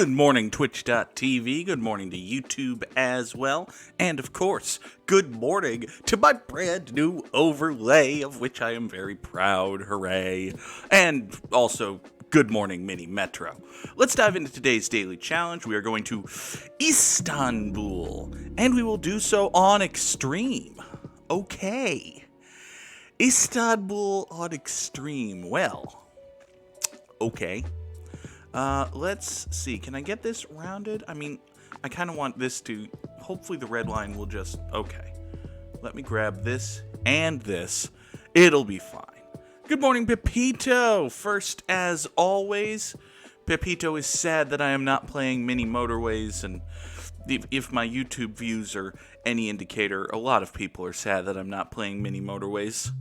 Good morning, Twitch.tv. Good morning to YouTube as well. And of course, good morning to my brand new overlay, of which I am very proud. Hooray. And also, good morning, Mini Metro. Let's dive into today's daily challenge. We are going to Istanbul, and we will do so on Extreme. Okay. Istanbul on Extreme. Well, okay. Let's see. Can I get this rounded? I mean, I kind of want this to... Hopefully the red line will just... Okay. Let me grab this and this. It'll be fine. Good morning, Pepito! First, as always, Pepito is sad that I am not playing Mini Motorways, and if my YouTube views are any indicator, a lot of people are sad that I'm not playing Mini Motorways.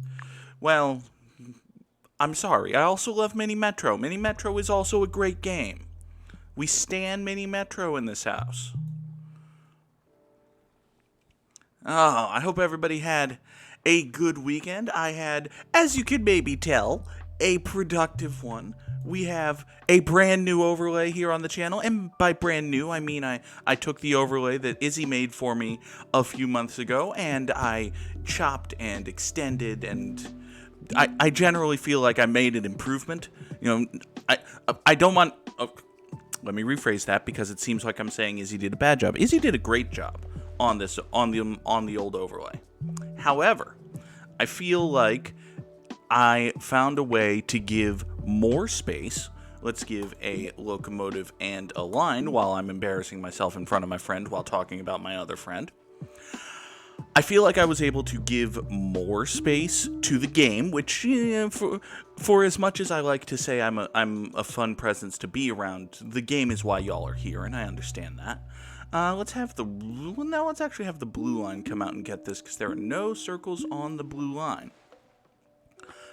Well... I'm sorry, I also love Mini Metro. Mini Metro is also a great game. We stan Mini Metro in this house. Oh, I hope everybody had a good weekend. I had, as you can maybe tell, a productive one. We have a brand new overlay here on the channel, and by brand new, I mean I took the overlay that Izzy made for me a few months ago, and I chopped and extended and... I generally feel like I made an improvement. You know, I don't want... let me rephrase that because it seems like I'm saying Izzy did a bad job. Izzy did a great job on this on the old overlay. However, I feel like I found a way to give more space. Let's give a locomotive and a line while I'm embarrassing myself in front of my friend while talking about my other friend. I feel like I was able to give more space to the game, which, for as much as I like to say I'm a fun presence to be around, the game is why y'all are here, and I understand that. Let's actually have the blue line come out and get this, because there are no circles on the blue line.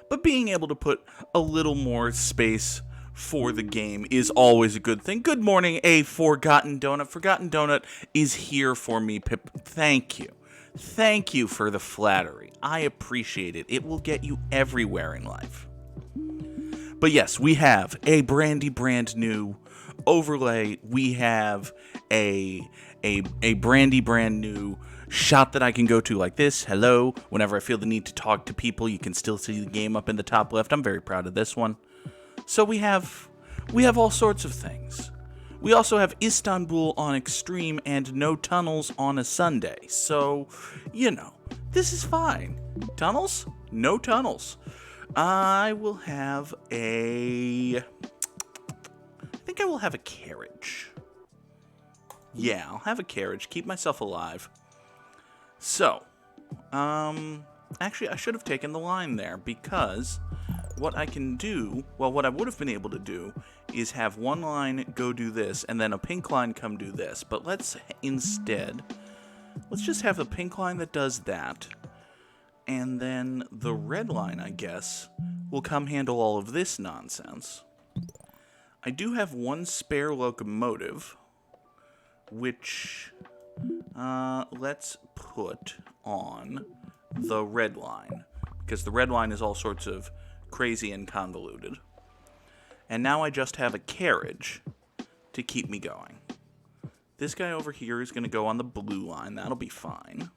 But being able to put a little more space for the game is always a good thing. Good morning, a Forgotten Donut. Forgotten Donut is here for me, Pip. Thank you. Thank you for the flattery. I appreciate it. It will get you everywhere in life. But yes, we have a brand new overlay. We have a brand new shot that I can go to like this. Hello. Whenever I feel the need to talk to people, you can still see the game up in the top left. I'm very proud of this one. So we have all sorts of things. We also have Istanbul on Extreme and no tunnels on a Sunday. So, this is fine. Tunnels? No tunnels. I think I will have a carriage. Yeah, I'll have a carriage. Keep myself alive. So, actually, I should have taken the line there because what I can do, well, what I would have been able to do is have one line go do this, and then a pink line come do this. But let's just have the pink line that does that, and then the red line, I guess, will come handle all of this nonsense. I do have one spare locomotive, which, let's put on the red line, because the red line is all sorts of crazy and convoluted. And now I just have a carriage to keep me going. This guy over here is going to go on the blue line. That'll be fine.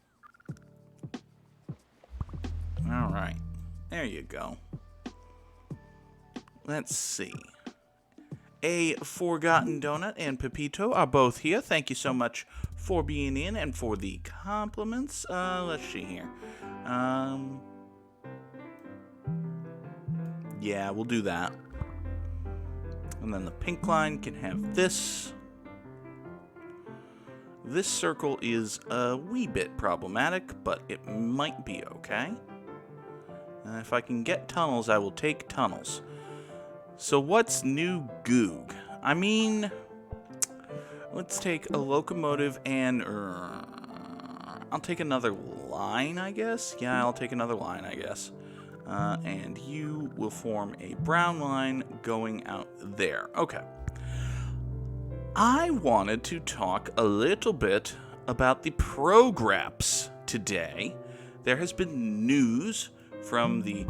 Alright. There you go. Let's see. A Forgotten Donut and Pepito are both here. Thank you so much for being in and for the compliments. Let's see here. Yeah, we'll do that. And then the pink line can have this. This circle is a wee bit problematic, but it might be okay. If I can get tunnels, I will take tunnels. So what's new Goog? I mean, let's take a locomotive and... I'll take another line, I guess? Yeah, I'll take another line, I guess. And you will form a brown line going out there. Okay. I wanted to talk a little bit about the Prograps today. There has been news from the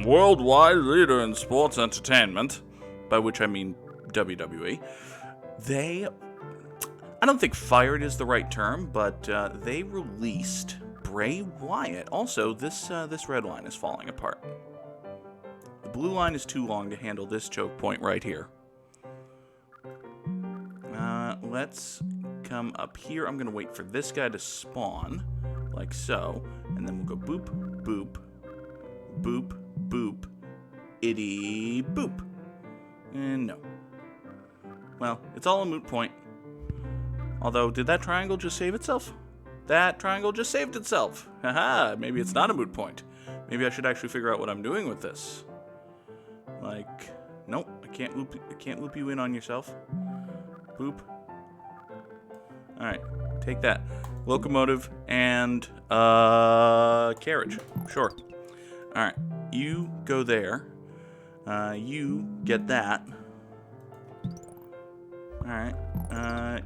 worldwide leader in sports entertainment, by which I mean WWE, I don't think fired is the right term, but they released Bray Wyatt. Also, this red line is falling apart. The blue line is too long to handle this choke point right here. Let's come up here. I'm going to wait for this guy to spawn, like so. And then we'll go boop, boop, boop, boop, itty, boop. And no. Well, it's all a moot point. Although, did that triangle just save itself? That triangle just saved itself. Haha, maybe it's not a moot point. Maybe I should actually figure out what I'm doing with this. Like, nope, I can't loop you in on yourself. Boop. Alright, take that. Locomotive and carriage. Sure. Alright, you go there. You get that. Alright.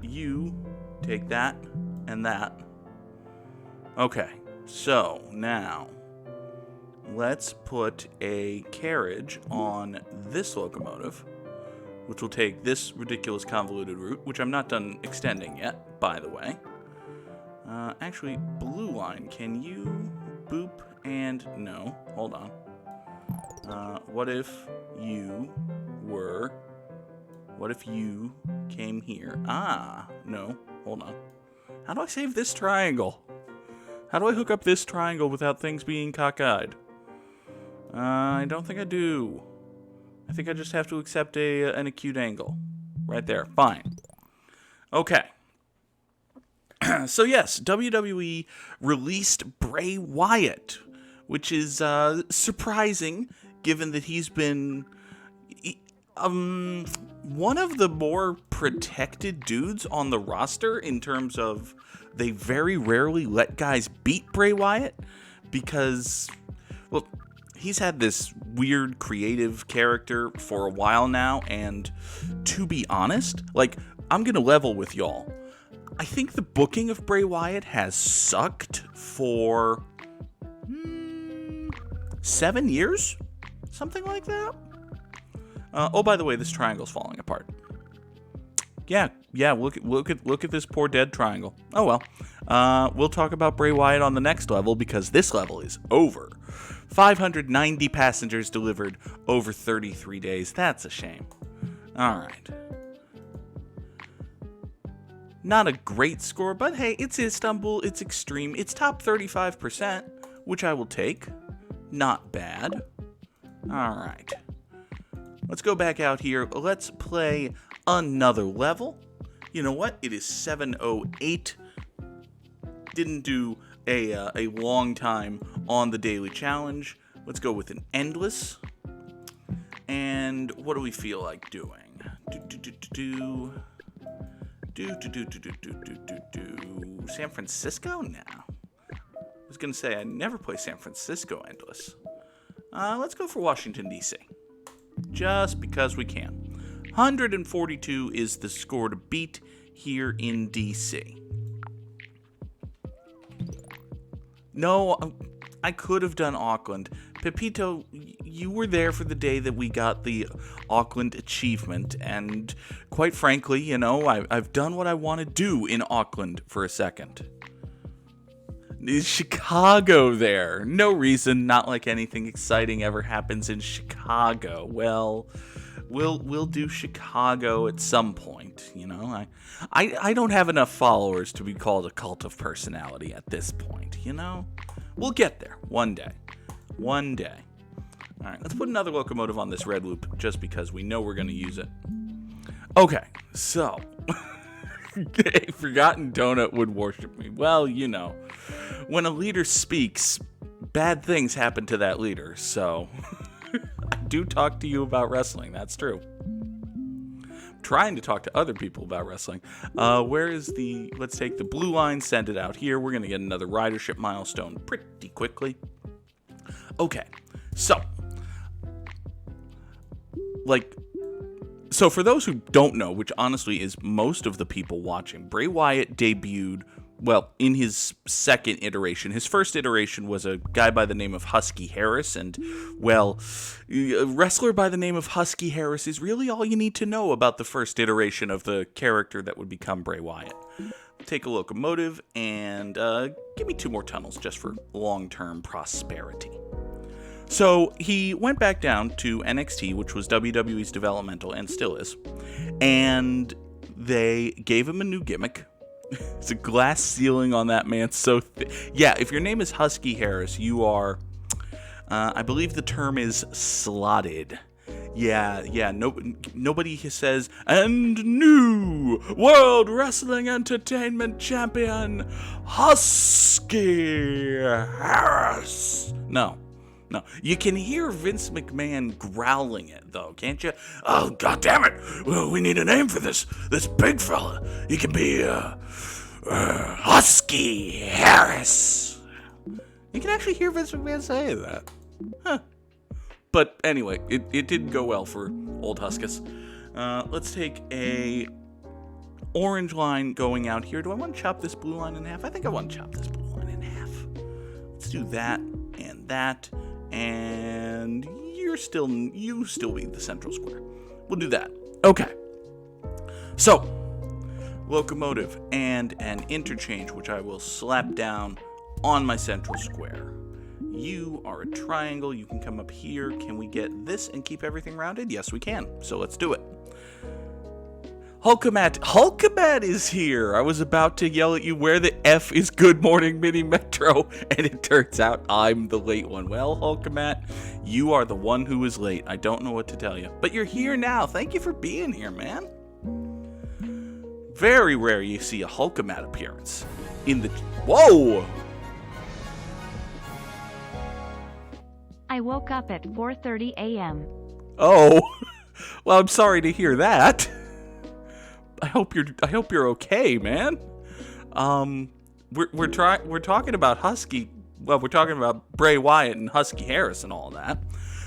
You take that and that. Okay, so now let's put a carriage on this locomotive, which will take this ridiculous convoluted route, which I'm not done extending yet, by the way. Actually, blue line, can you boop and... No, hold on. What if you were... What if you came here? Ah, no, hold on. How do I save this triangle? How do I hook up this triangle without things being cockeyed? I don't think I do. I think I just have to accept an acute angle. Right there. Fine. Okay. So yes, WWE released Bray Wyatt, which is surprising given that he's been one of the more protected dudes on the roster in terms of they very rarely let guys beat Bray Wyatt because, well, he's had this weird creative character for a while now, and to be honest, like, I'm gonna level with y'all. I think the booking of Bray Wyatt has sucked for 7 years? Something like that? Oh, by the way, this triangle's falling apart. Yeah, look at this poor dead triangle. Oh well. We'll talk about Bray Wyatt on the next level because this level is over. 590 passengers delivered over 33 days. That's a shame. All right. Not a great score, but hey, it's Istanbul, it's extreme, it's top 35%, which I will take. Not bad. All right. Let's go back out here. Let's play another level. You know what? It is 7:08. Didn't do a long time on the daily challenge. Let's go with an endless. And what do we feel like doing? San Francisco now. I was gonna say I never play San Francisco endless. Let's go for Washington D.C. Just because we can. 142 is the score to beat here in D.C. No, I could have done Auckland. Pepito, you were there for the day that we got the Auckland achievement, and quite frankly, you know, I've done what I want to do in Auckland for a second. Is Chicago there? No reason, not like anything exciting ever happens in Chicago. Well, we'll do Chicago at some point, you know. I don't have enough followers to be called a cult of personality at this point, you know. We'll get there one day. One day. All right, let's put another locomotive on this red loop just because we know we're going to use it. Okay, so a forgotten donut would worship me. Well, you know, when a leader speaks, bad things happen to that leader, so I do talk to you about wrestling, that's true. I'm trying to talk to other people about wrestling. Where is the, let's take the blue line, send it out here. We're going to get another ridership milestone pretty quickly. Okay, so, so for those who don't know, which honestly is most of the people watching, Bray Wyatt debuted well, in his second iteration. His first iteration was a guy by the name of Husky Harris, and, well, a wrestler by the name of Husky Harris is really all you need to know about the first iteration of the character that would become Bray Wyatt. Take a locomotive, and give me 2 more tunnels just for long-term prosperity. So he went back down to NXT, which was WWE's developmental, and still is, and they gave him a new gimmick. It's a glass ceiling on that man, so yeah, if your name is Husky Harris, you are, I believe the term is slotted. Yeah, nobody says, and new World Wrestling Entertainment Champion, Husky Harris. No. You can hear Vince McMahon growling it, though, can't you? Oh, goddammit. Well, we need a name for this big fella. He can be, Husky Harris. You can actually hear Vince McMahon say that. Huh. But anyway, it didn't go well for old Huskus. Let's take a orange line going out here. Do I want to chop this blue line in half? I think I want to chop this blue line in half. Let's do that and that. And you still be the central square. We'll do that. Okay. So, locomotive and an interchange, which I will slap down on my central square. You are a triangle. You can come up here. Can we get this and keep everything rounded? Yes, we can. So let's do it. Hulkamat is here. I was about to yell at you, where the F is Good Morning Mini Metro? And it turns out I'm the late one. Well, Hulkamat, you are the one who is late. I don't know what to tell you. But you're here now. Thank you for being here, man. Very rare you see a Hulkamat appearance in the... Whoa! I woke up at 4:30 a.m. Oh, well, I'm sorry to hear that. I hope you're okay, man. We're talking about Husky. Well, we're talking about Bray Wyatt and Husky Harris and all that.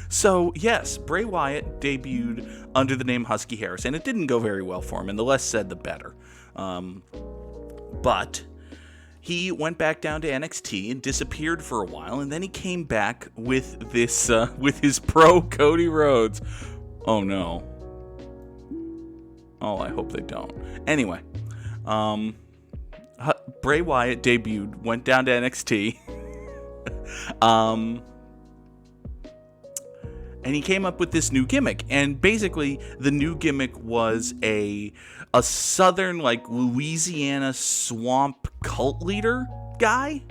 So yes, Bray Wyatt debuted under the name Husky Harris, and it didn't go very well for him. And the less said, the better. But he went back down to NXT and disappeared for a while, and then he came back with this with his pro Cody Rhodes. Oh no. Oh, I hope they don't. Anyway, Bray Wyatt debuted, went down to NXT, and he came up with this new gimmick. And basically, the new gimmick was a southern, like, Louisiana swamp cult leader guy.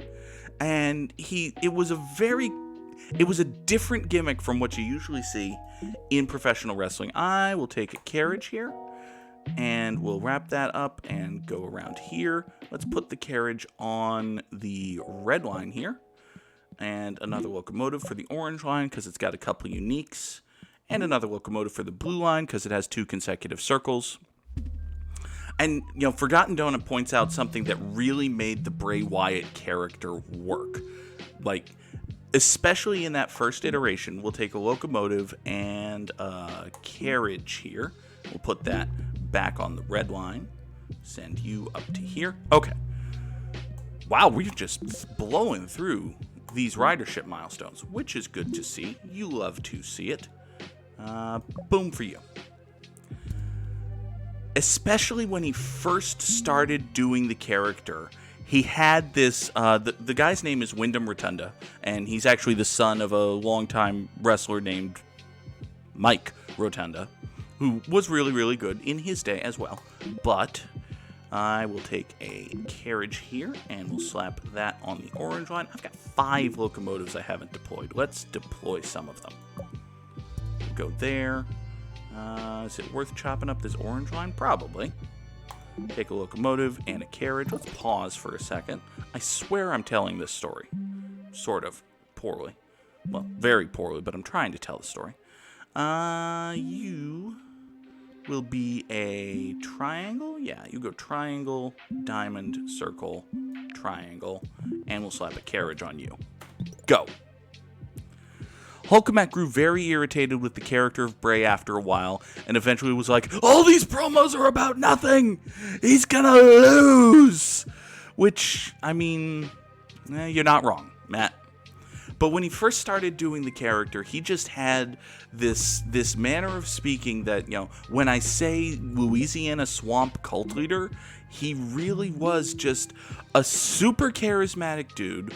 And it was a different gimmick from what you usually see in professional wrestling. I will take a carriage here, and we'll wrap that up and go around here. Let's put the carriage on the red line here. And another locomotive for the orange line because it's got a couple uniques. And another locomotive for the blue line because it has 2 consecutive circles. And, Forgotten Donut points out something that really made the Bray Wyatt character work. Like, especially in that first iteration, we'll take a locomotive and a carriage here. We'll put that back on the red line. Send you up to here. Okay. Wow, we're just blowing through these ridership milestones, which is good to see. You love to see it. Boom for you. Especially when he first started doing the character, he had this, the guy's name is Windham Rotunda, and he's actually the son of a longtime wrestler named Mike Rotunda, who was really, really good in his day as well. But I will take a carriage here, and we'll slap that on the orange line. I've got 5 locomotives I haven't deployed. Let's deploy some of them. We'll go there. Is it worth chopping up this orange line? Probably. Take a locomotive and a carriage. Let's pause for a second. I swear I'm telling this story. Sort of. Poorly. Well, very poorly, but I'm trying to tell the story. You will be a triangle. Yeah, you go triangle, diamond, circle, triangle, and we'll slap a carriage on you. Go. Hulkamat grew very irritated with the character of Bray after a while, and eventually was like, all these promos are about nothing! He's gonna lose! which, I mean, you're not wrong, Matt. But when he first started doing the character, he just had this manner of speaking that, when I say Louisiana swamp cult leader, he really was just a super charismatic dude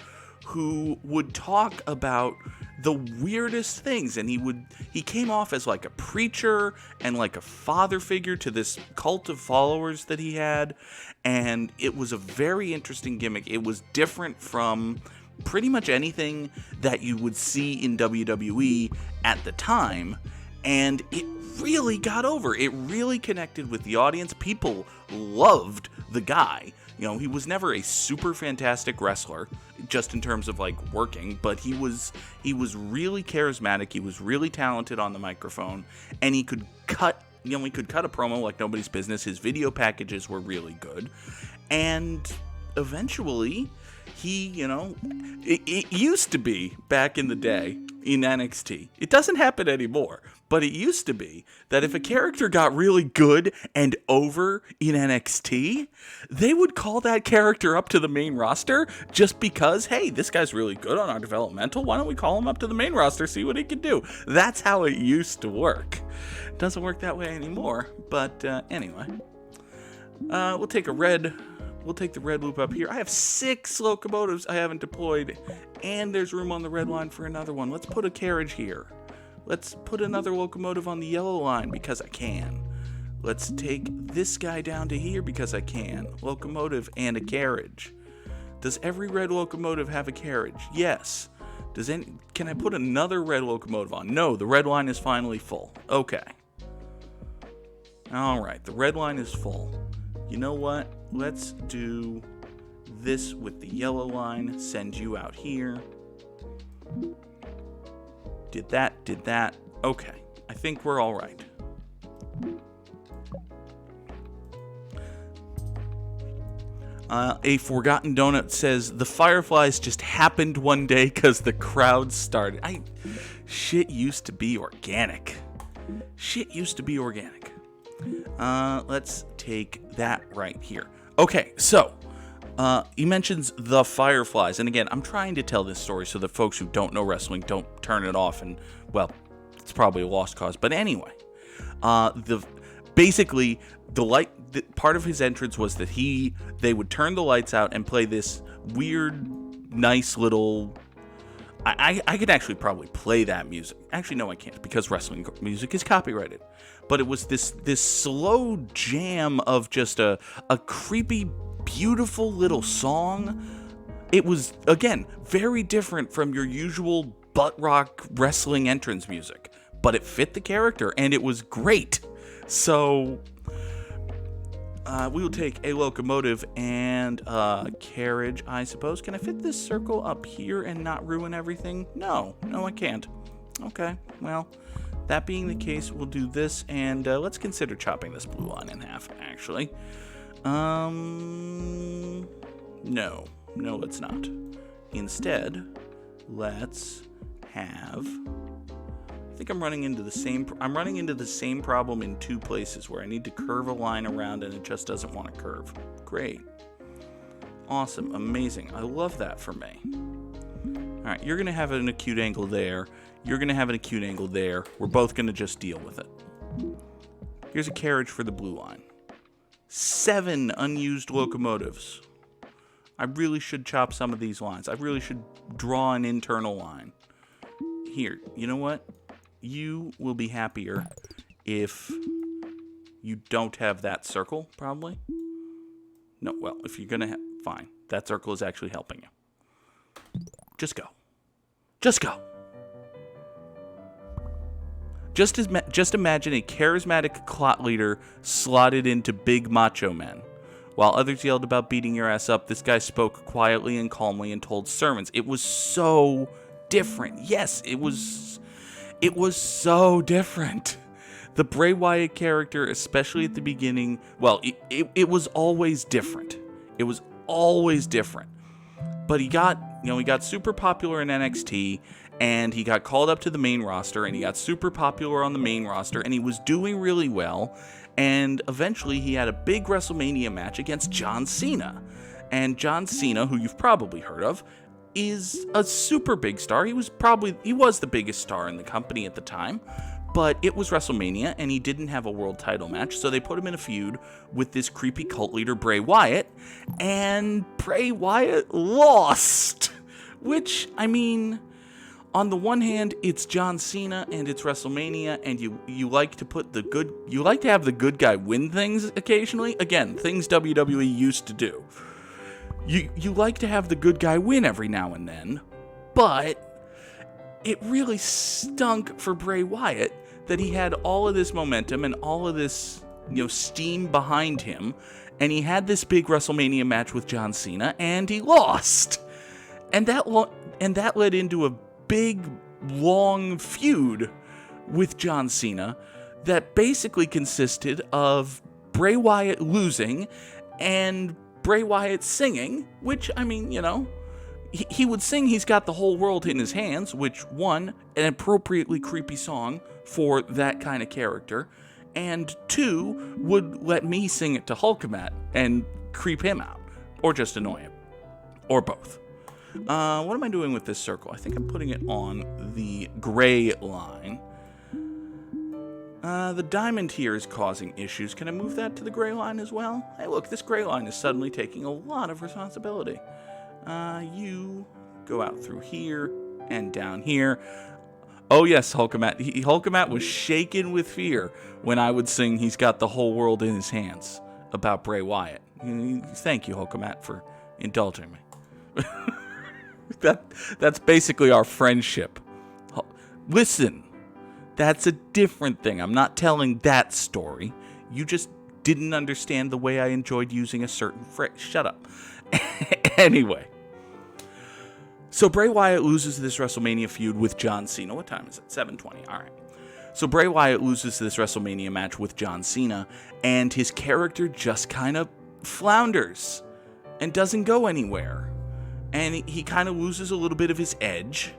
who would talk about the weirdest things, and he came off as like a preacher and like a father figure to this cult of followers that he had, and it was a very interesting gimmick. It was different from pretty much anything that you would see in WWE at the time, and it really got over. It really connected with the audience. People loved the guy. He was never a super fantastic wrestler, just in terms of like working, but he was really charismatic. He was really talented on the microphone, and he could cut a promo like nobody's business. His video packages were really good, and eventually it used to be back in the day in NXT. It doesn't happen anymore, but it used to be that if a character got really good and over in NXT, they would call that character up to the main roster just because, hey, this guy's really good on our developmental. Why don't we call him up to the main roster, see what he can do? That's how it used to work. It doesn't work that way anymore, but anyway. We'll take the red loop up here. I have 6 locomotives I haven't deployed, and there's room on the red line for another one. Let's put a carriage here. Let's put another locomotive on the yellow line because I can. Let's take this guy down to here because I can. Locomotive and a carriage. Does every red locomotive have a carriage? Yes. Can I put another red locomotive on? No, the red line is finally full. Okay. Alright, the red line is full. You know what? Let's do this with the yellow line. Send you out here. Did that. Okay. I think we're all right. A Forgotten Donut says, the Fireflies just happened one day because the crowd started. Shit used to be organic. Let's take that right here. Okay, so he mentions the Fireflies, and again, I'm trying to tell this story so that folks who don't know wrestling don't turn it off, and well, it's probably a lost cause. But anyway, basically part of his entrance was that they would turn the lights out and play this weird, nice little. I could actually probably play that music. Actually, no, I can't because wrestling music is copyrighted. But it was this slow jam of just a creepy, beautiful little song. It was, again, very different from your usual butt rock wrestling entrance music. But it fit the character, and it was great. So we will take a locomotive and a carriage, I suppose. Can I fit this circle up here and not ruin everything? No, I can't. Okay, well, that being the case, we'll do this, and let's consider chopping this blue line in half, actually. No, let's not. Instead, let's have... I think I'm running into the same problem in 2 places where I need to curve a line around and it just doesn't want to curve. Great. Awesome. Amazing. I love that for me. All right, you're going to have an acute angle there. You're going to have an acute angle there. We're both going to just deal with it. Here's a carriage for the blue line. 7 unused locomotives. I really should chop some of these lines. I really should draw an internal line. Here, you know what? You will be happier if you don't have that circle, probably. No, well, if you're going to fine. That circle is actually helping you. Just go. Just go. Just imagine a charismatic clot leader slotted into big macho men. While others yelled about beating your ass up, this guy spoke quietly and calmly and told sermons. It was so different. Yes, it was so different. The Bray Wyatt character, especially at the beginning, well, it was always different. It was always different. But he got super popular in NXT, and he got called up to the main roster, and he got super popular on the main roster, and he was doing really well. And eventually he had a big WrestleMania match against John Cena. And John Cena, who you've probably heard of, is a super big star. He was the biggest star in the company at the time, but it was WrestleMania and he didn't have a world title match, so they put him in a feud with this creepy cult leader Bray Wyatt, and Bray Wyatt lost. Which, I mean, on the one hand, it's John Cena and it's WrestleMania, and you like to have the good guy win things occasionally. Again, things WWE used to do. You like to have the good guy win every now and then, but it really stunk for Bray Wyatt that he had all of this momentum and all of this, steam behind him, and he had this big WrestleMania match with John Cena, and he lost. And that led into a big, long feud with John Cena that basically consisted of Bray Wyatt losing and Bray Wyatt singing, which, I mean, he would sing He's Got the Whole World in His Hands, which, one, an appropriately creepy song for that kind of character, and two, would let me sing it to Hulkamat and creep him out, or just annoy him, or both. What am I doing with this circle? I think I'm putting it on the gray line. The diamond here is causing issues. Can I move that to the gray line as well? Hey, look, this gray line is suddenly taking a lot of responsibility. You go out through here and down here. Oh, yes, Hulkamat. Hulkamat was shaken with fear when I would sing He's Got the Whole World in His Hands about Bray Wyatt. Thank you, Hulkamat, for indulging me. That's basically our friendship. Listen. That's a different thing. I'm not telling that story. You just didn't understand the way I enjoyed using a certain phrase. Shut up. Anyway. So Bray Wyatt loses this WrestleMania feud with John Cena. What time is it? 7:20. All right. So Bray Wyatt loses this WrestleMania match with John Cena, and his character just kind of flounders and doesn't go anywhere. And he kind of loses a little bit of his edge.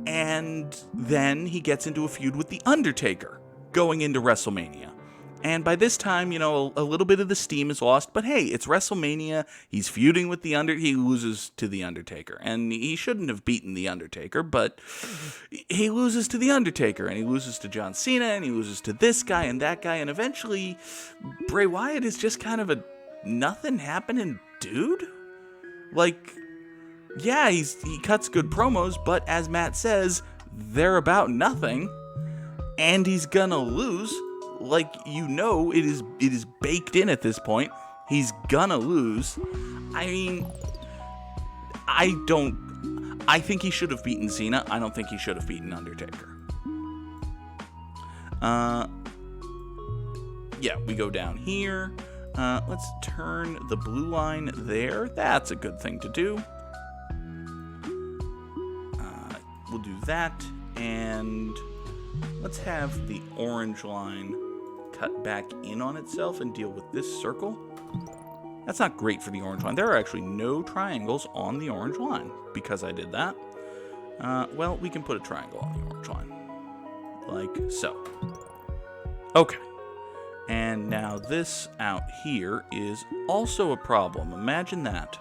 And then he gets into a feud with The Undertaker going into WrestleMania. And by this time, a little bit of the steam is lost. But hey, it's WrestleMania. He's feuding with The Undertaker. He loses to The Undertaker. And he shouldn't have beaten The Undertaker, but he loses to The Undertaker. And he loses to John Cena. And he loses to this guy and that guy. And eventually, Bray Wyatt is just kind of a nothing happening dude. Yeah, he cuts good promos, but as Matt says, they're about nothing, and he's gonna lose. It is baked in at this point. He's gonna lose. I mean, I think he should have beaten Cena. I don't think he should have beaten Undertaker. Yeah, we go down here. Let's turn the blue line there. That's a good thing to do. We'll do that, and let's have the orange line cut back in on itself and deal with this circle. That's not great for the orange line. There are actually no triangles on the orange line because I did that. Well, we can put a triangle on the orange line, like so. Okay, and now this out here is also a problem. Imagine that.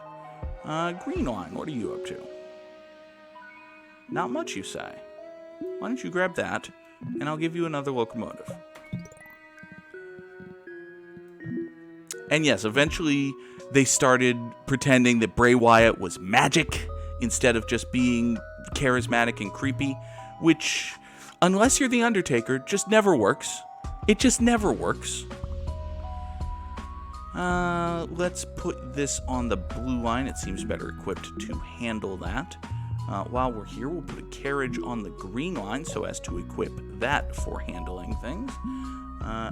Green line, what are you up to? Not much, you say. Why don't you grab that, and I'll give you another locomotive. And yes, eventually they started pretending that Bray Wyatt was magic instead of just being charismatic and creepy, which, unless you're The Undertaker, just never works. It just never works. Let's put this on the blue line. It seems better equipped to handle that. While we're here, we'll put a carriage on the green line so as to equip that for handling things.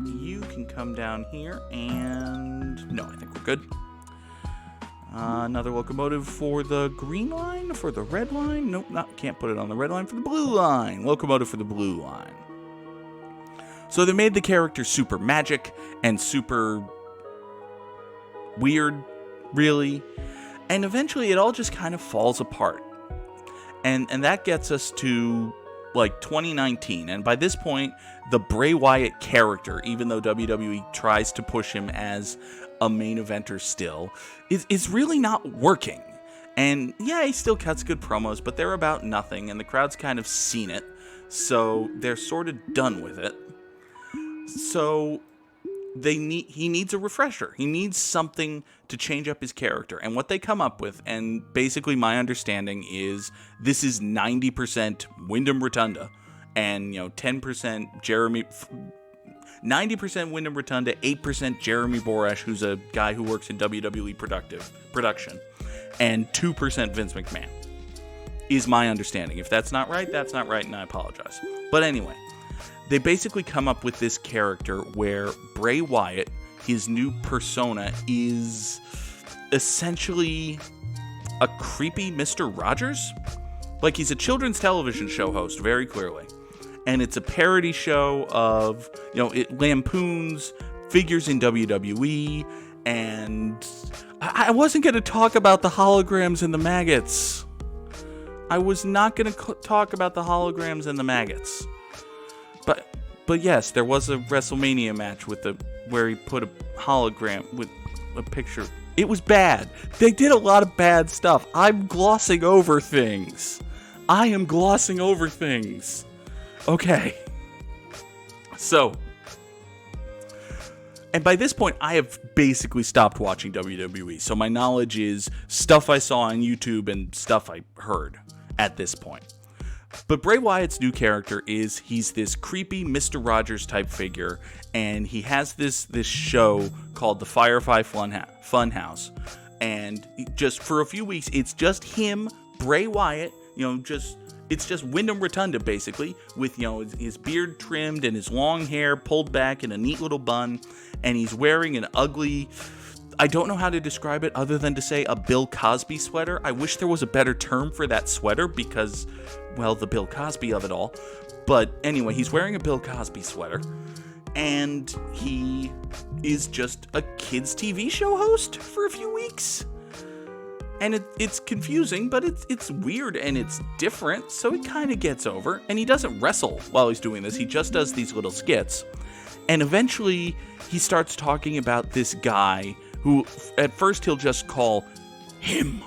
You can come down here and... No, I think we're good. Another locomotive for the green line, for the red line. Nope, can't put it on the red line. For the blue line. Locomotive for the blue line. So they made the character super magic and super weird, really. And eventually it all just kind of falls apart. And that gets us to like 2019, and by this point, the Bray Wyatt character, even though WWE tries to push him as a main eventer still, is really not working. And yeah, he still cuts good promos, but they're about nothing, and the crowd's kind of seen it, so they're sort of done with it. So he needs a refresher. He needs something to change up his character. And what they come up with, and basically my understanding is this is 90% Windham Rotunda and 10% 90% Windham Rotunda, 8% Jeremy Borash, who's a guy who works in WWE production, and 2% Vince McMahon is my understanding. If that's not right, that's not right, and I apologize. But anyway, they basically come up with this character where Bray Wyatt, his new persona, is essentially a creepy Mr. Rogers. Like, he's a children's television show host, very clearly. And it's a parody show of, it lampoons figures in WWE, and I wasn't going to talk about the holograms and the maggots. I was not going to talk about the holograms and the maggots. But yes, there was a WrestleMania match where he put a hologram with a picture. It was bad. They did a lot of bad stuff. I'm glossing over things. I am glossing over things. Okay. So, and by this point, I have basically stopped watching WWE. So my knowledge is stuff I saw on YouTube and stuff I heard at this point. But Bray Wyatt's new character he's this creepy Mr. Rogers type figure, and he has this show called the Firefly Funhouse. And just for a few weeks, it's just him, Bray Wyatt, it's just Windham Rotunda, basically, with, his beard trimmed and his long hair pulled back in a neat little bun, and he's wearing an ugly, I don't know how to describe it other than to say a Bill Cosby sweater. I wish there was a better term for that sweater because, well, the Bill Cosby of it all. But anyway, he's wearing a Bill Cosby sweater, and he is just a kids' TV show host for a few weeks. And it's confusing, but it's weird and it's different, so it kind of gets over. And he doesn't wrestle while he's doing this. He just does these little skits. And eventually, he starts talking about this guy who, at first, he'll just call him.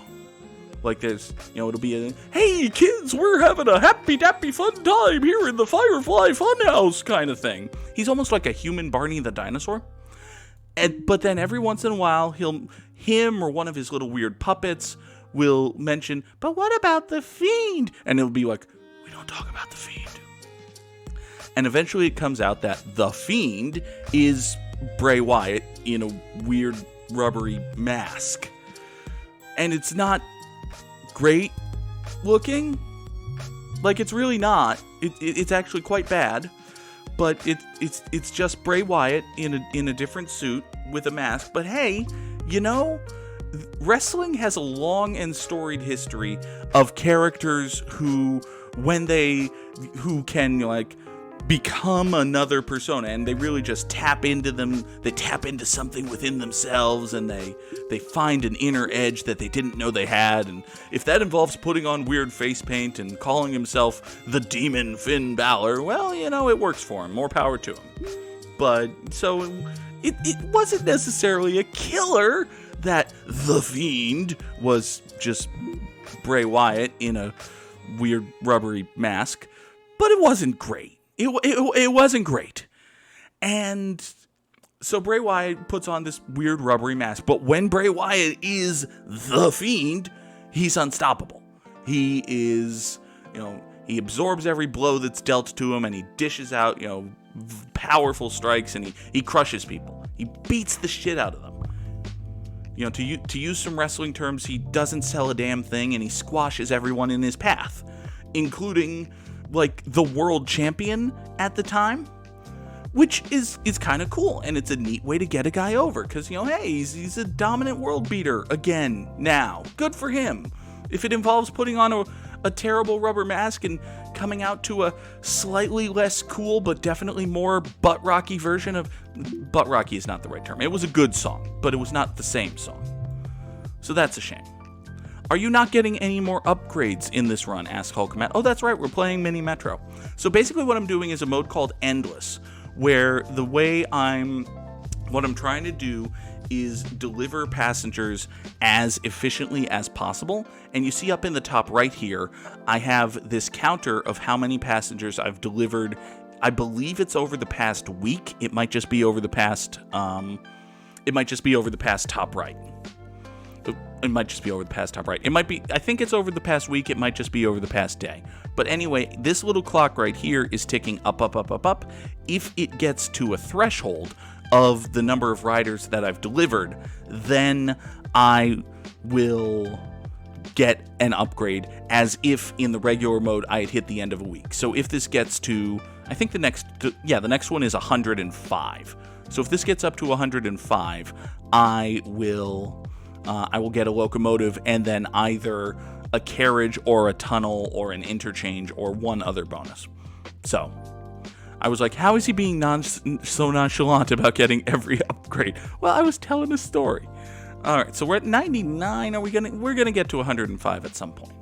Like there's, it'll be hey kids, we're having a happy dappy fun time here in the Firefly Funhouse kind of thing. He's almost like a human Barney the dinosaur. But then every once in a while, him or one of his little weird puppets will mention, but what about the Fiend? And it'll be like, we don't talk about the Fiend. And eventually it comes out that the Fiend is Bray Wyatt in a weird rubbery mask. And it's not great looking. Like, it's really not. It's actually quite bad. But it's just Bray Wyatt in a different suit with a mask. But hey, wrestling has a long and storied history of characters who can become another persona, and they really just tap into them. They tap into something within themselves, and they find an inner edge that they didn't know they had. And if that involves putting on weird face paint and calling himself the Demon Finn Balor, well, it works for him. More power to him. But so it wasn't necessarily a killer that the Fiend was just Bray Wyatt in a weird rubbery mask, but it wasn't great. It wasn't great. And so Bray Wyatt puts on this weird rubbery mask. But when Bray Wyatt is the Fiend, he's unstoppable. He is, he absorbs every blow that's dealt to him, and he dishes out, powerful strikes, and he crushes people. He beats the shit out of them. To use some wrestling terms, he doesn't sell a damn thing, and he squashes everyone in his path, including the world champion at the time, which is kind of cool, and it's a neat way to get a guy over, because, hey, he's a dominant world beater again now. Good for him. If it involves putting on a terrible rubber mask and coming out to a slightly less cool but definitely more butt-rocky version of... Butt-rocky is not the right term. It was a good song, but it was not the same song. So that's a shame. Are you not getting any more upgrades in this run? Asked Hulkmat. Oh, that's right, we're playing Mini Metro. So basically what I'm doing is a mode called Endless, where what I'm trying to do is deliver passengers as efficiently as possible. And you see up in the top right here, I have this counter of how many passengers I've delivered. I believe it's over the past week. It might just be over the past, top right. It might just be over the past top right. It might be, I think it's over the past week. It might just be over the past day. But anyway, this little clock right here is ticking up, up, up, up, up. If it gets to a threshold of the number of riders that I've delivered, then I will get an upgrade as if in the regular mode I had hit the end of a week. So if this gets to, I think the next one is 105. So if this gets up to 105, I will get a locomotive and then either a carriage or a tunnel or an interchange or one other bonus. So I was like, how is he being so nonchalant about getting every upgrade? Well, I was telling a story. All right, so we're at 99. We're gonna get to 105 at some point.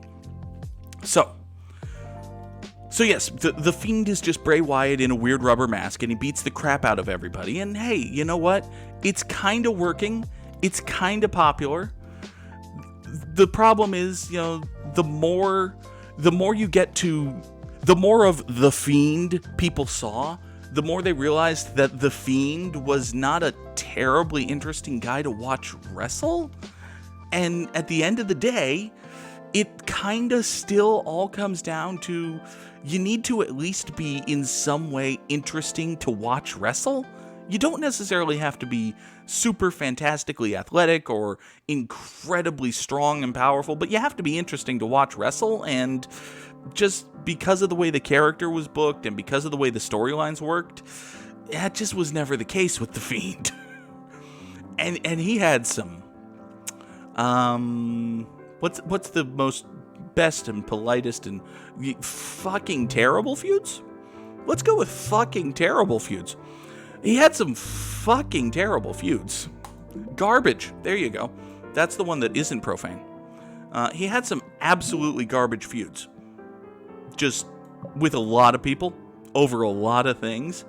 So yes, the Fiend is just Bray Wyatt in a weird rubber mask, and he beats the crap out of everybody. And hey, you know what? It's kind of working. It's kind of popular. The problem is, the more you get to, the more of the Fiend people saw, the more they realized that the Fiend was not a terribly interesting guy to watch wrestle. And at the end of the day, it kind of still all comes down to, you need to at least be in some way interesting to watch wrestle. You don't necessarily have to be super fantastically athletic or incredibly strong and powerful, but you have to be interesting to watch wrestle. And just because of the way the character was booked and because of the way the storylines worked, that just was never the case with the Fiend. and he had some what's the most best and politest and fucking terrible feuds? Let's go with fucking terrible feuds. He had some fucking terrible feuds. Garbage. There you go. That's the one that isn't profane. He had some absolutely garbage feuds. Just with a lot of people, over a lot of things.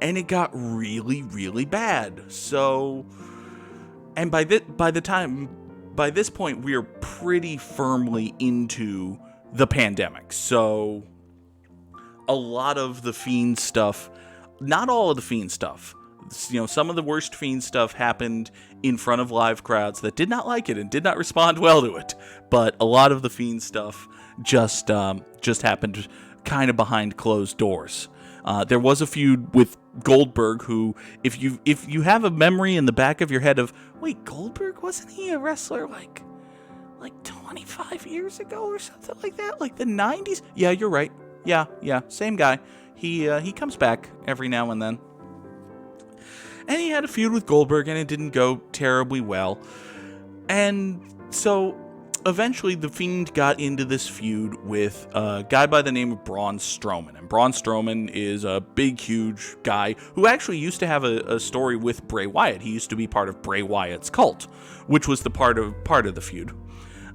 And it got really, really bad. So, and by this point, we are pretty firmly into the pandemic. So, a lot of the Fiend stuff, not all of the Fiend stuff, some of the worst Fiend stuff happened in front of live crowds that did not like it and did not respond well to it. But a lot of the Fiend stuff just happened kind of behind closed doors. There was a feud with Goldberg, who, if you have a memory in the back of your head of, wait, Goldberg, wasn't he a wrestler like 25 years ago or something like that? Like the 90s? Yeah, you're right. Yeah, same guy. He comes back every now and then. And he had a feud with Goldberg, and it didn't go terribly well. And so eventually the Fiend got into this feud with a guy by the name of Braun Strowman. And Braun Strowman is a big, huge guy who actually used to have a story with Bray Wyatt. He used to be part of Bray Wyatt's cult, which was the part of the feud.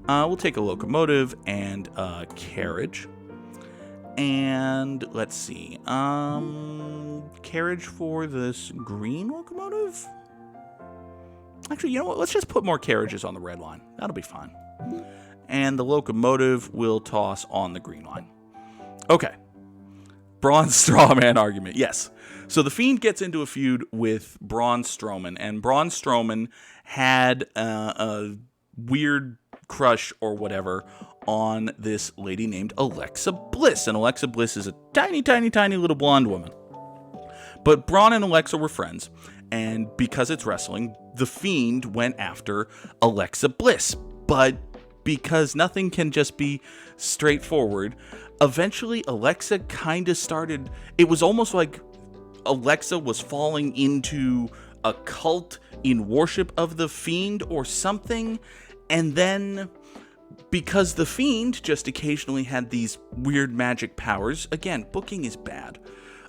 We'll take a locomotive and a carriage. And let's see, carriage for this green locomotive? Actually, you know what? Let's just put more carriages on the red line. That'll be fine. And the locomotive will toss on the green line. Okay. Braun Strowman argument. Yes. So the Fiend gets into a feud with Braun Strowman, and Braun Strowman had a weird crush or whatever on this lady named Alexa Bliss. And Alexa Bliss is a tiny, tiny, tiny little blonde woman. But Braun and Alexa were friends. And because it's wrestling, the Fiend went after Alexa Bliss. But because nothing can just be straightforward, eventually Alexa kind of started... It was almost like Alexa was falling into a cult in worship of the Fiend or something. And then, because the Fiend just occasionally had these weird magic powers, again, booking is bad,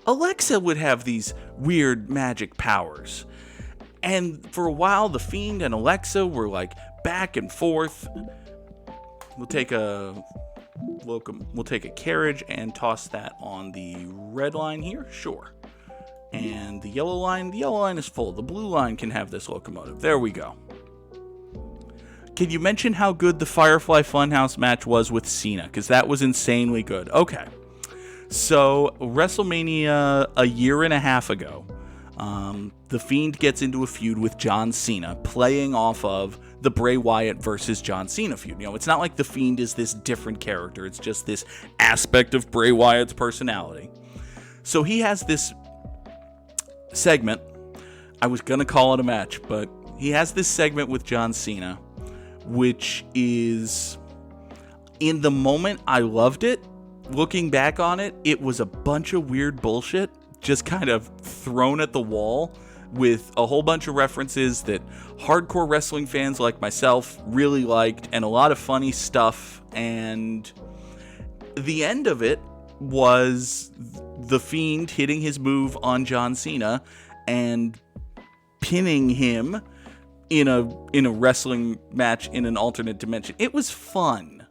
Alexa would have these weird magic powers. And for a while, the Fiend and Alexa were like back and forth. We'll take a carriage and toss that on the red line here. Sure. And the yellow line is full. The blue line can have this locomotive. There we go. Can you mention how good the Firefly Funhouse match was with Cena? Because that was insanely good. Okay. So, WrestleMania a year and a half ago, The Fiend gets into a feud with John Cena, playing off of the Bray Wyatt versus John Cena feud. You know, it's not like The Fiend is this different character. It's just this aspect of Bray Wyatt's personality. So he has this segment. I was going to call it a match, but he has this segment with John Cena, which is, in the moment, I loved it. Looking back on it, it was a bunch of weird bullshit just kind of thrown at the wall with a whole bunch of references that hardcore wrestling fans like myself really liked, and a lot of funny stuff. And the end of it was The Fiend hitting his move on John Cena and pinning him in a wrestling match in an alternate dimension. It was fun.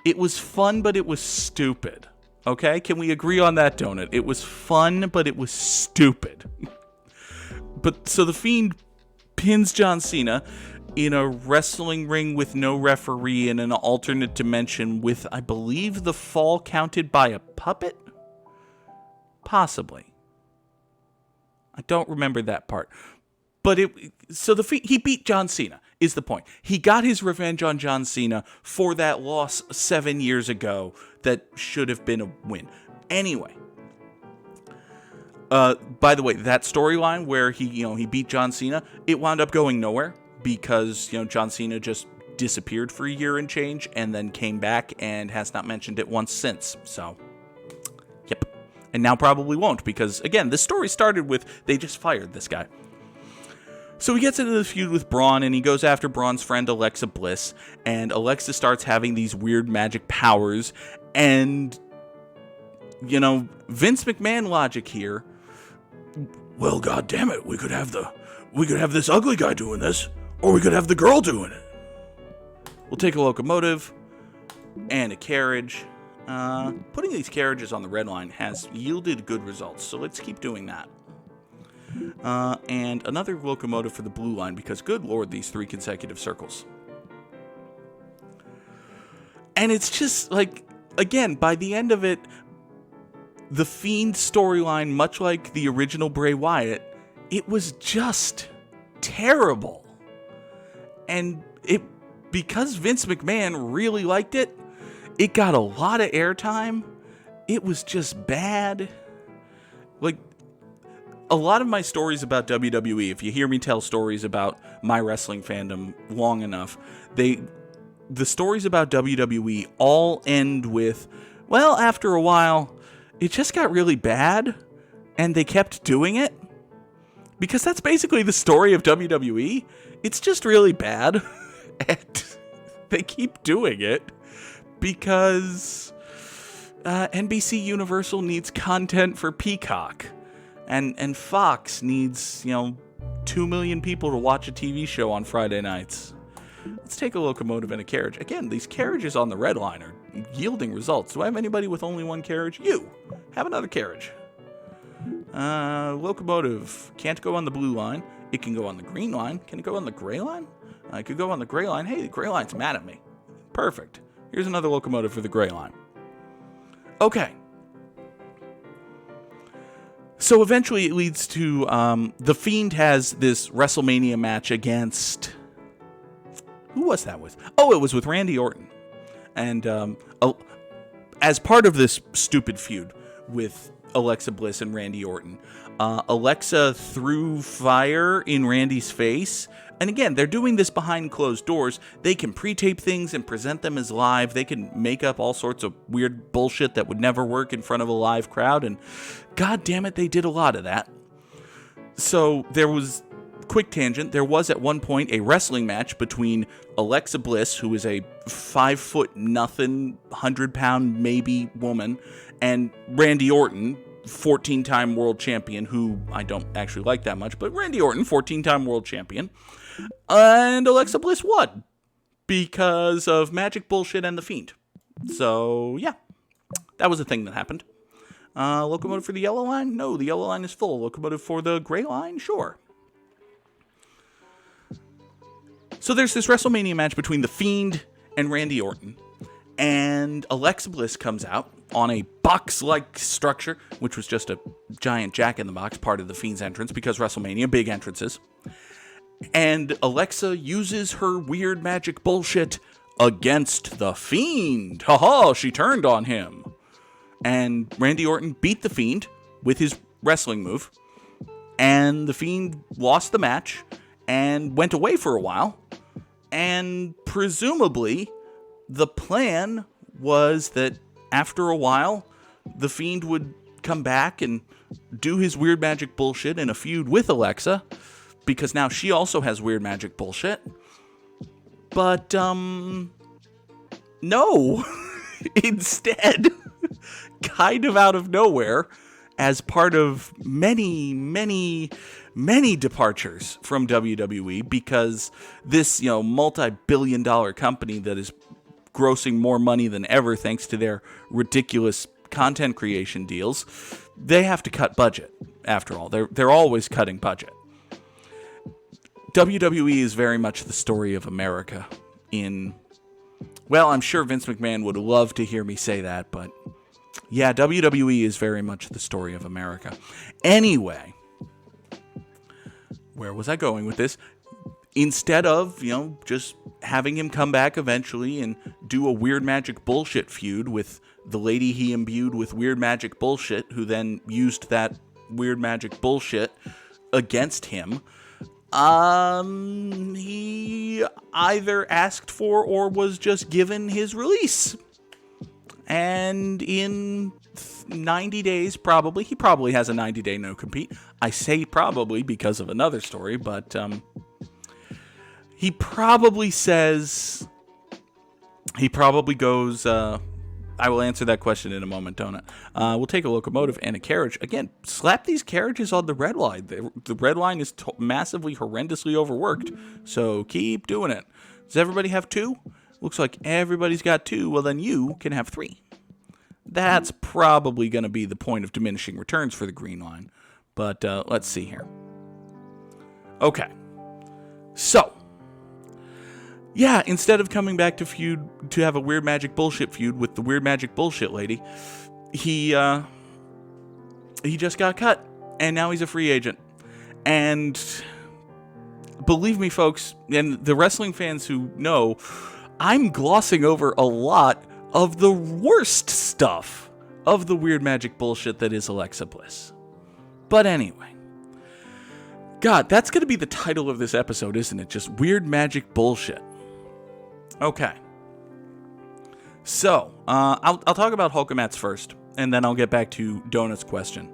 It was fun, but it was stupid. Okay? Can we agree on that, Donut? It was fun, but it was stupid. But so The Fiend pins John Cena in a wrestling ring with no referee in an alternate dimension with, I believe, the fall counted by a puppet? Possibly. I don't remember that part. But he beat John Cena, is the point. He got his revenge on John Cena for that loss 7 years ago that should have been a win. Anyway, by the way, that storyline where he beat John Cena, it wound up going nowhere because, John Cena just disappeared for a year and change and then came back and has not mentioned it once since. So, yep. And now probably won't because, again, this story started with they just fired this guy. So he gets into the feud with Braun, and he goes after Braun's friend Alexa Bliss, and Alexa starts having these weird magic powers, and, Vince McMahon logic here, well, goddammit, we could have this ugly guy doing this, or we could have the girl doing it. We'll take a locomotive and a carriage. Putting these carriages on the red line has yielded good results, so let's keep doing that. And another locomotive for the blue line, because good lord, these 3 consecutive circles. And it's just, again, by the end of it, the Fiend storyline, much like the original Bray Wyatt, it was just terrible. And because Vince McMahon really liked it, it got a lot of airtime. It was just bad. A lot of my stories about WWE, if you hear me tell stories about my wrestling fandom long enough, the stories about WWE all end with, well, after a while, it just got really bad, and they kept doing it. Because that's basically the story of WWE. It's just really bad, and they keep doing it because NBC Universal needs content for Peacock. And Fox needs, 2 million people to watch a TV show on Friday nights. Let's take a locomotive and a carriage. Again, these carriages on the red line are yielding results. Do I have anybody with only one carriage? You! Have another carriage. Locomotive can't go on the blue line. It can go on the green line. Can it go on the gray line? I could go on the gray line. Hey, the gray line's mad at me. Perfect. Here's another locomotive for the gray line. Okay. So eventually it leads to, The Fiend has this WrestleMania match against, who was that with? Oh, it was with Randy Orton. And as part of this stupid feud with Alexa Bliss and Randy Orton, Alexa threw fire in Randy's face. And again, they're doing this behind closed doors. They can pre-tape things and present them as live. They can make up all sorts of weird bullshit that would never work in front of a live crowd. And god damn it, they did a lot of that. So there was, quick tangent, there was at one point a wrestling match between Alexa Bliss, who is a 5'0" 100-pound maybe woman, and Randy Orton, 14-time world champion, who I don't actually like that much, but Randy Orton, 14-time world champion. And Alexa Bliss won. because of magic bullshit and the Fiend. So, yeah, that was a thing that happened. Locomotive for the yellow line? No, the yellow line is full. Locomotive for the gray line? Sure. So there's this WrestleMania match between The Fiend and Randy Orton. And Alexa Bliss comes out on a box-like structure, which was just a giant jack-in-the-box, part of The Fiend's entrance, because WrestleMania, big entrances. And Alexa uses her weird magic bullshit against The Fiend. Ha-ha, she turned on him. And Randy Orton beat The Fiend with his wrestling move. And The Fiend lost the match and went away for a while. And presumably, the plan was that after a while, The Fiend would come back and do his weird magic bullshit in a feud with Alexa, because now she also has weird magic bullshit. But, no. Instead, kind of out of nowhere, as part of many, many, many departures from WWE, because this, multi-billion-dollar company that is grossing more money than ever thanks to their ridiculous content creation deals, they have to cut budget. After all, they're always cutting budget. WWE is very much the story of America I'm sure Vince McMahon would love to hear me say that, but yeah, WWE is very much the story of America. Anyway, where was I going with this? Instead of, just having him come back eventually and do a weird magic bullshit feud with the lady he imbued with weird magic bullshit, who then used that weird magic bullshit against him, he either asked for or was just given his release. And in 90 days, probably, he probably has a 90-day no-compete. I say probably because of another story, but he probably goes, I will answer that question in a moment, don't I? We'll take a locomotive and a carriage. Again, slap these carriages on the red line. The red line is massively, horrendously overworked, so keep doing it. Does everybody have 2? Looks like everybody's got 2. Well, then you can have 3. That's probably going to be the point of diminishing returns for the green line. But let's see here. Okay. So, yeah, instead of coming back to have a weird magic bullshit feud with the weird magic bullshit lady, he just got cut, and now he's a free agent. And believe me, folks, and the wrestling fans who know, I'm glossing over a lot of the worst stuff of the weird magic bullshit that is Alexa Bliss. But anyway, God, that's going to be the title of this episode, isn't it? Just weird magic bullshit. Okay. So, I'll talk about Hulkamats first, and then I'll get back to Donut's question.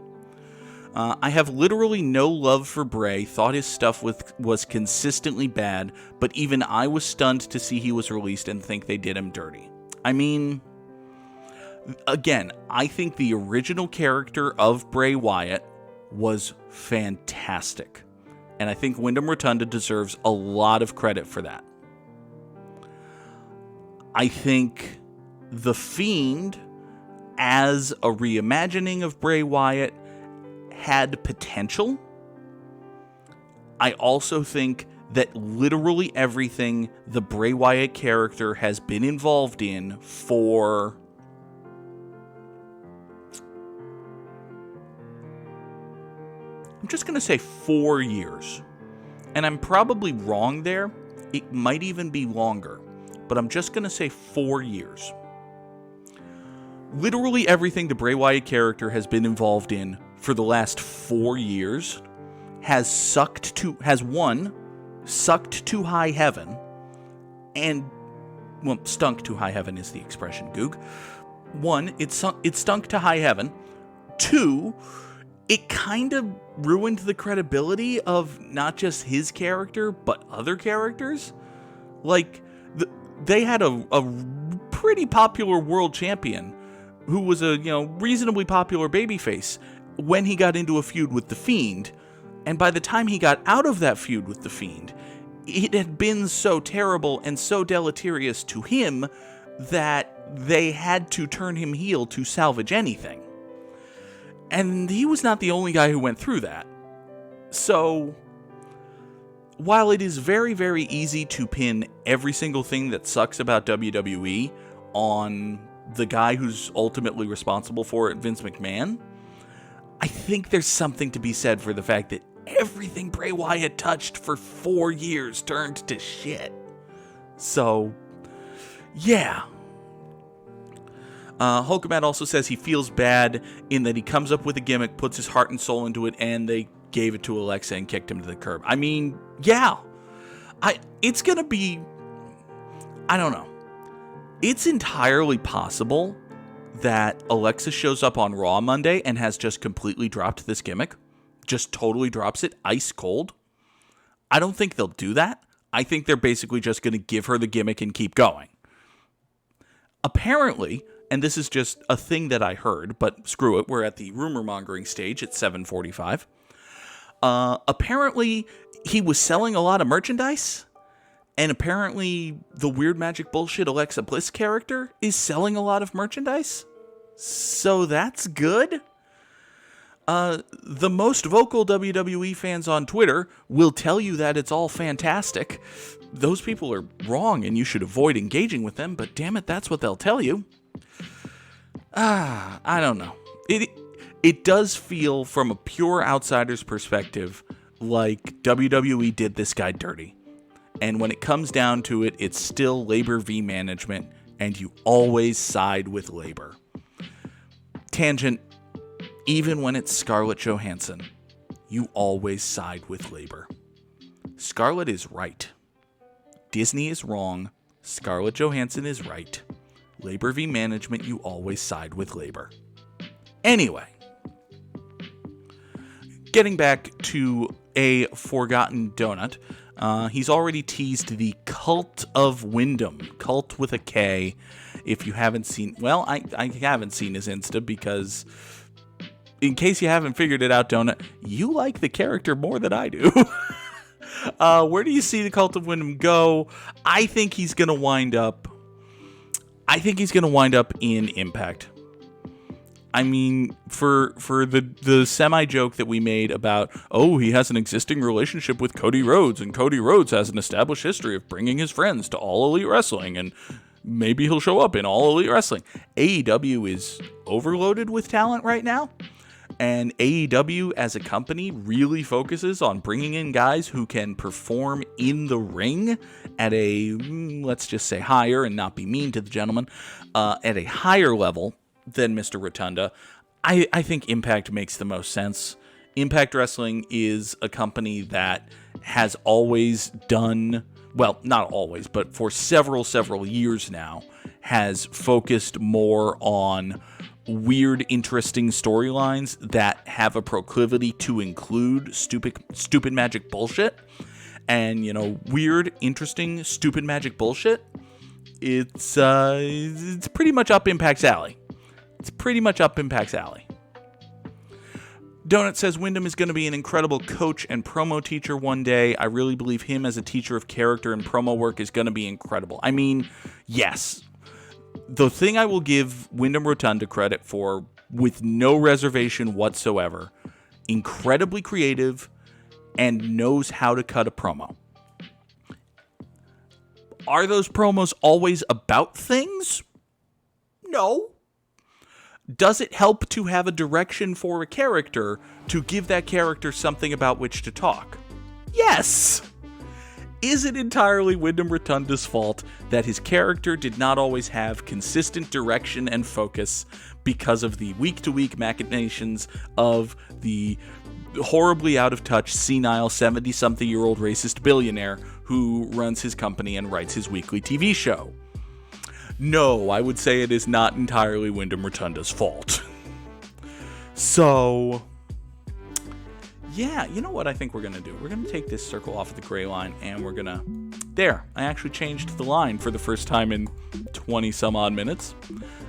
I have literally no love for Bray, thought his stuff was consistently bad, but even I was stunned to see he was released and think they did him dirty. I mean, again, I think the original character of Bray Wyatt was fantastic, and I think Windham Rotunda deserves a lot of credit for that. I think The Fiend, as a reimagining of Bray Wyatt, had potential. I also think that literally everything the Bray Wyatt character has been involved in for I'm just going to say 4 years. And I'm probably wrong there. It might even be longer. But I'm just going to say 4 years. Literally everything the Bray Wyatt character has been involved in for the last 4 years has sucked to high heaven, and, well, stunk to high heaven is the expression, Goog. 1, it stunk to high heaven. 2, it kind of ruined the credibility of not just his character, but other characters. Like, they had a pretty popular world champion who was a, reasonably popular babyface when he got into a feud with The Fiend. And by the time he got out of that feud with The Fiend, it had been so terrible and so deleterious to him that they had to turn him heel to salvage anything. And he was not the only guy who went through that. So, while it is very, very easy to pin every single thing that sucks about WWE on the guy who's ultimately responsible for it, Vince McMahon, I think there's something to be said for the fact that everything Bray Wyatt touched for 4 years turned to shit. So, yeah. Hulkamat also says he feels bad in that he comes up with a gimmick, puts his heart and soul into it, and they gave it to Alexa and kicked him to the curb. I mean, yeah. It's gonna be... I don't know. It's entirely possible that Alexa shows up on Raw Monday and has just completely dropped this gimmick. Just totally drops it, ice cold. I don't think they'll do that. I think they're basically just going to give her the gimmick and keep going. Apparently, and this is just a thing that I heard, but screw it, we're at the rumor-mongering stage at 7:45. Apparently, he was selling a lot of merchandise, and apparently the Weird Magic Bullshit Alexa Bliss character is selling a lot of merchandise. So that's good. The most vocal WWE fans on Twitter will tell you that it's all fantastic. Those people are wrong and you should avoid engaging with them, but damn it, that's what they'll tell you. I don't know. It does feel, from a pure outsider's perspective, like WWE did this guy dirty. And when it comes down to it, it's still labor v management, and you always side with labor. Tangent. Even when it's Scarlett Johansson, you always side with labor. Scarlett is right. Disney is wrong. Scarlett Johansson is right. Labor v management, you always side with labor. Anyway, getting back to a forgotten donut, he's already teased the Cult of Windham. Cult with a K. If you haven't seen... Well, I haven't seen his Insta because... In case you haven't figured it out, Donut, you like the character more than I do. Where do you see the Cult of Windham go? I think he's going to wind up... in Impact. I mean, for the semi-joke that we made about, oh, he has an existing relationship with Cody Rhodes, and Cody Rhodes has an established history of bringing his friends to All Elite Wrestling, and maybe he'll show up in All Elite Wrestling. AEW is overloaded with talent right now. And AEW as a company really focuses on bringing in guys who can perform in the ring at a, let's just say higher and not be mean to the gentleman, at a higher level than Mr. Rotunda. I think Impact makes the most sense. Impact Wrestling is a company that has always done, well, not always, but for several years now, has focused more on weird, interesting storylines that have a proclivity to include stupid magic bullshit. And, you know, weird, interesting, stupid magic bullshit, it's pretty much up Impact's alley. Donut says Windham is going to be an incredible coach and promo teacher one day. I really believe him as a teacher of character and promo work is going to be incredible. I mean, yes. The thing I will give Windham Rotunda credit for, with no reservation whatsoever, incredibly creative and knows how to cut a promo. Are those promos always about things? No. Does it help to have a direction for a character to give that character something about which to talk? Yes! Is it entirely Windham Rotunda's fault that his character did not always have consistent direction and focus because of the week-to-week machinations of the horribly out-of-touch, senile, 70-something-year-old racist billionaire who runs his company and writes his weekly TV show? No, I would say it is not entirely Windham Rotunda's fault. So, yeah, you know what I think we're going to do? We're going to take this circle off of the gray line, and we're going to... There, I actually changed the line for the first time in 20-some-odd minutes.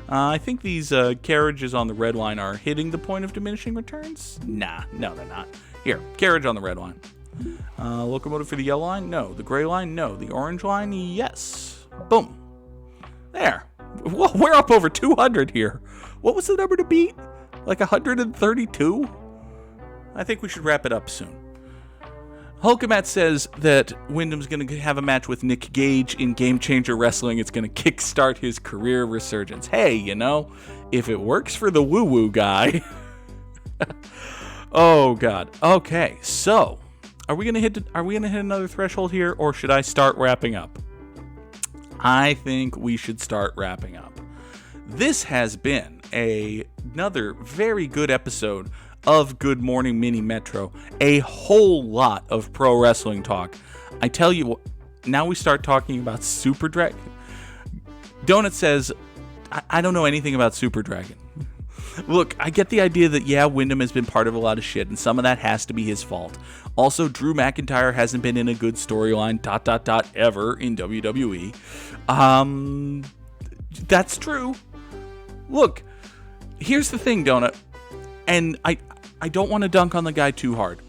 I think these carriages on the red line are hitting the point of diminishing returns? Nah, no, they're not. Here, carriage on the red line. Locomotive for the yellow line? No. The gray line? No. The orange line? Yes. Boom. There. Whoa, we're up over 200 here. What was the number to beat? Like 132? I think we should wrap it up soon. Hulkamat says that Windham's going to have a match with Nick Gage in Game Changer Wrestling. It's going to kickstart his career resurgence. Hey, if it works for the woo-woo guy. Oh, God. Okay, so are we going to hit another threshold here, or should I start wrapping up? I think we should start wrapping up. This has been another very good episode of Good Morning Mini Metro. A whole lot of pro wrestling talk. I tell you what, now we start talking about Super Dragon. Donut says, I don't know anything about Super Dragon. Look, I get the idea that, yeah, Windham has been part of a lot of shit, and some of that has to be his fault. Also, Drew McIntyre hasn't been in a good storyline, ... ever in WWE. That's true. Look, here's the thing, Donut, and I don't want to dunk on the guy too hard.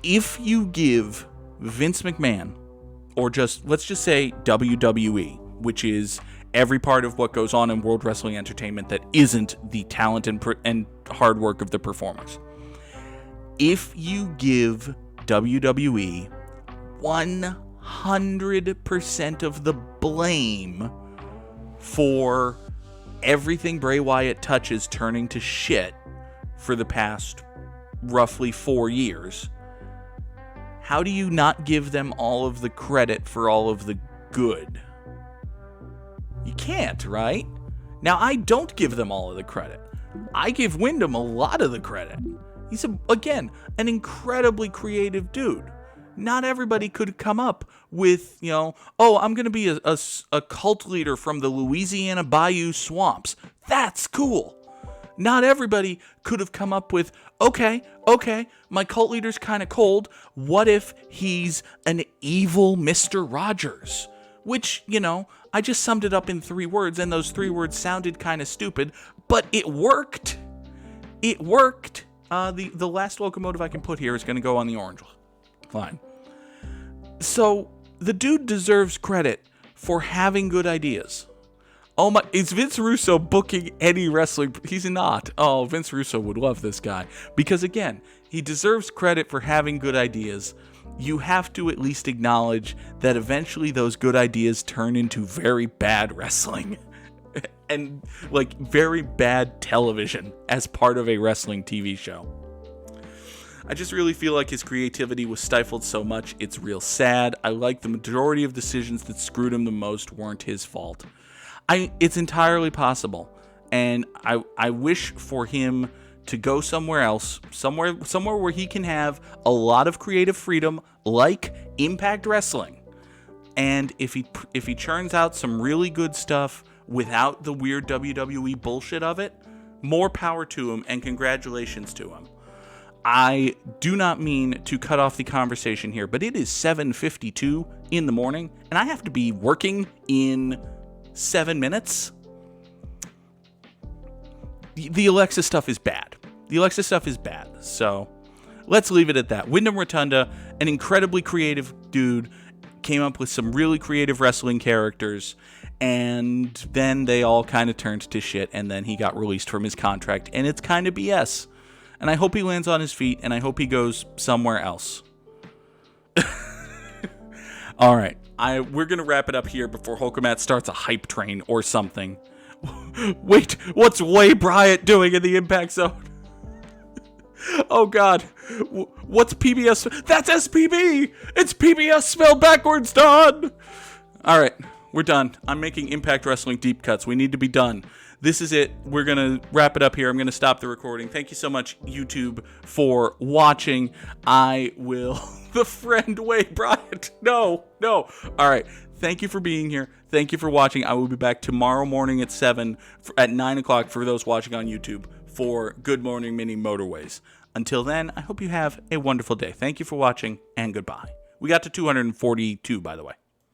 If you give Vince McMahon, or let's just say WWE, which is every part of what goes on in World Wrestling Entertainment that isn't the talent and hard work of the performers. If you give WWE 100% of the blame for everything Bray Wyatt touches turning to shit for the past roughly 4 years, how do you not give them all of the credit for all of the good? You can't, right? Now, I don't give them all of the credit. I give Windham a lot of the credit. He's, again, an incredibly creative dude. Not everybody could come up with, I'm going to be a cult leader from the Louisiana Bayou swamps. That's cool. Not everybody could have come up with, okay, my cult leader's kind of cold. What if he's an evil Mr. Rogers? Which, I just summed it up in 3 words, and those 3 words sounded kind of stupid, but it worked. It worked. The last locomotive I can put here is going to go on the orange line. So, the dude deserves credit for having good ideas. Oh my, is Vince Russo booking any wrestling? He's not. Oh, Vince Russo would love this guy. Because again, he deserves credit for having good ideas. You have to at least acknowledge that eventually those good ideas turn into very bad wrestling. And very bad television as part of a wrestling TV show. I just really feel like his creativity was stifled so much, it's real sad. I like the majority of decisions that screwed him the most weren't his fault. It's entirely possible, and I wish for him to go somewhere else, somewhere where he can have a lot of creative freedom, like Impact Wrestling. And if he churns out some really good stuff without the weird WWE bullshit of it, more power to him, and congratulations to him. I do not mean to cut off the conversation here, but it is 7:52 in the morning, and I have to be working in 7 minutes. The Alexa stuff is bad. So let's leave it at that. Windham Rotunda, an incredibly creative dude, came up with some really creative wrestling characters, and then they all kind of turned to shit, and then he got released from his contract, and it's kind of BS. And I hope he lands on his feet, and I hope he goes somewhere else. All right. We're going to wrap it up here before Hulkamat starts a hype train or something. Wait, what's Way Bryant doing in the Impact Zone? Oh, God. What's PBS? That's SPB! It's PBS spelled backwards, Don! All right, we're done. I'm making Impact Wrestling deep cuts. We need to be done. This is it. We're going to wrap it up here. I'm going to stop the recording. Thank you so much, YouTube, for watching. I will... The friend Way Bryant. No. All right. Thank you for being here. Thank you for watching. I will be back tomorrow morning at 9 o'clock for those watching on YouTube for Good Morning Mini Motorways. Until then, I hope you have a wonderful day. Thank you for watching, and goodbye. We got to 242, by the way.